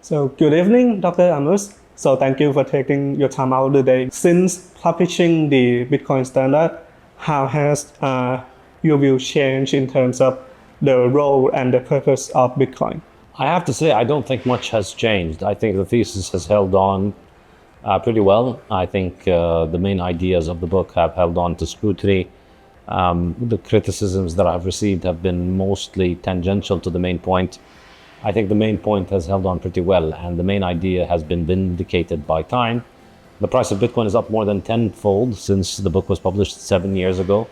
So good evening, Dr. Ammous. So thank you for taking your time out today. Since publishing the Bitcoin standard, how has your view changed in terms of the role and the purpose of Bitcoin? I have to say, I don't think much has changed. I think the thesis has held on pretty well. I think the main ideas of the book have held on to scrutiny. The criticisms that I've received have been mostly tangential to the main point. I think the main point has held on pretty well, and the main idea has been vindicated by time. The price of Bitcoin is up more than tenfold since the book was published 7 years ago.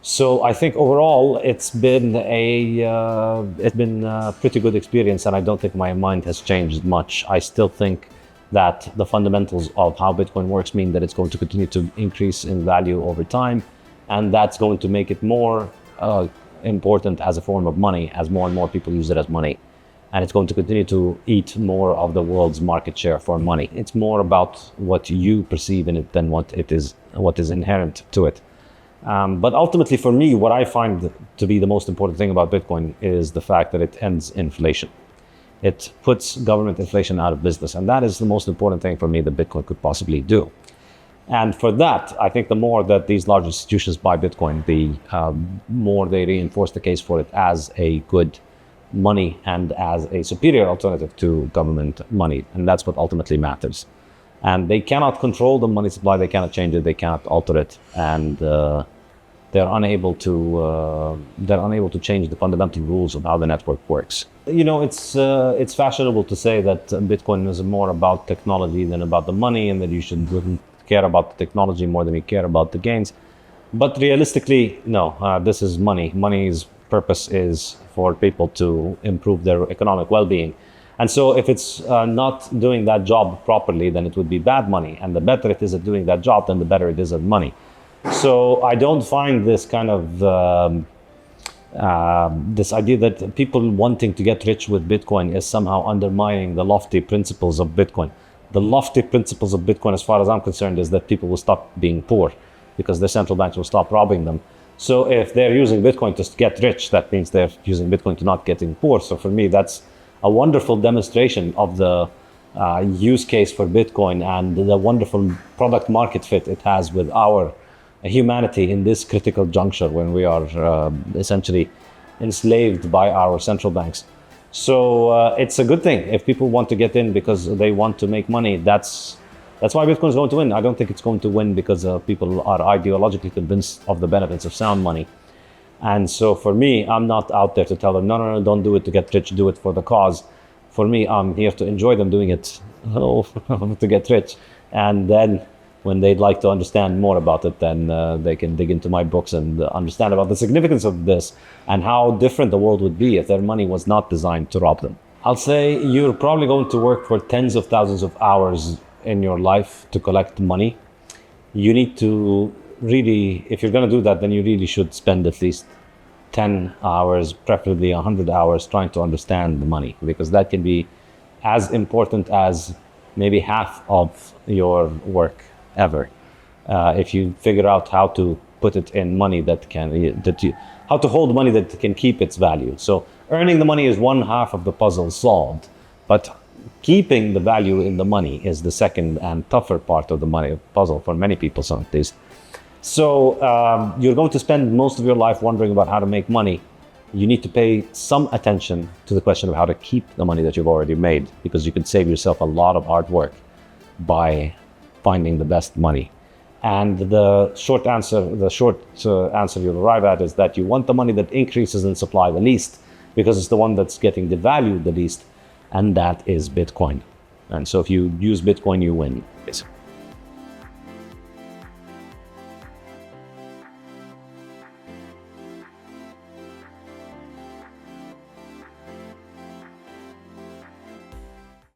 So I think overall it's been a pretty good experience, and I don't think my mind has changed much. I still think that the fundamentals of how Bitcoin works mean that it's going to continue to increase in value over time, and that's going to make it more important as a form of money as more and more people use it as money. And it's going to continue to eat more of the world's market share for money. It's more about what you perceive in it than what is inherent to it. But ultimately for me, what I find to be the most important thing about Bitcoin is the fact that it ends inflation. It puts government inflation out of business. And that is the most important thing for me that Bitcoin could possibly do. And for that, I think the more that these large institutions buy Bitcoin, the more they reinforce the case for it as a good money and as a superior alternative to government money. And that's what ultimately matters. And they cannot control the money supply, they cannot change it, they cannot alter it. And they're unable to change the fundamental rules of how the network works. You know, it's fashionable to say that Bitcoin is more about technology than about the money, and that you shouldn't care about the technology more than you care about the gains. But realistically, no, this is money. Money's purpose is for people to improve their economic well-being. And so if it's not doing that job properly, then it would be bad money. And the better it is at doing that job, then the better it is at money. So I don't find this kind of this idea that people wanting to get rich with Bitcoin is somehow undermining the lofty principles of Bitcoin. The lofty principles of Bitcoin, as far as I'm concerned, is that people will stop being poor because the central banks will stop robbing them. So if they're using Bitcoin to get rich, that means they're using Bitcoin to not getting poor. So for me, that's a wonderful demonstration of the use case for Bitcoin and the wonderful product market fit it has with our humanity in this critical juncture when we are essentially enslaved by our central banks. So it's a good thing if people want to get in because they want to make money. That's why Bitcoin is going to win. I don't think it's going to win because people are ideologically convinced of the benefits of sound money. And so for me, I'm not out there to tell them, no, don't do it to get rich, do it for the cause. For me, I'm here to enjoy them doing it to get rich. And then when they'd like to understand more about it, then they can dig into my books and understand about the significance of this and how different the world would be if their money was not designed to rob them. I'll say you're probably going to work for tens of thousands of hours in your life to collect money. You need to really, if you're going to do that, then you really should spend at least 10 hours, preferably 100 hours, trying to understand the money, because that can be as important as maybe half of your work ever. If you figure out how to put it in money how to hold money that can keep its value. So earning the money is one half of the puzzle solved, but keeping the value in the money is the second and tougher part of the money puzzle for many people, some at least. So you're going to spend most of your life wondering about how to make money. You need to pay some attention to the question of how to keep the money that you've already made, because you can save yourself a lot of hard work by finding the best money. And the short answer you'll arrive at is that you want the money that increases in supply the least, because it's the one that's getting devalued the least, and that is Bitcoin. And so if you use Bitcoin, you win, basically.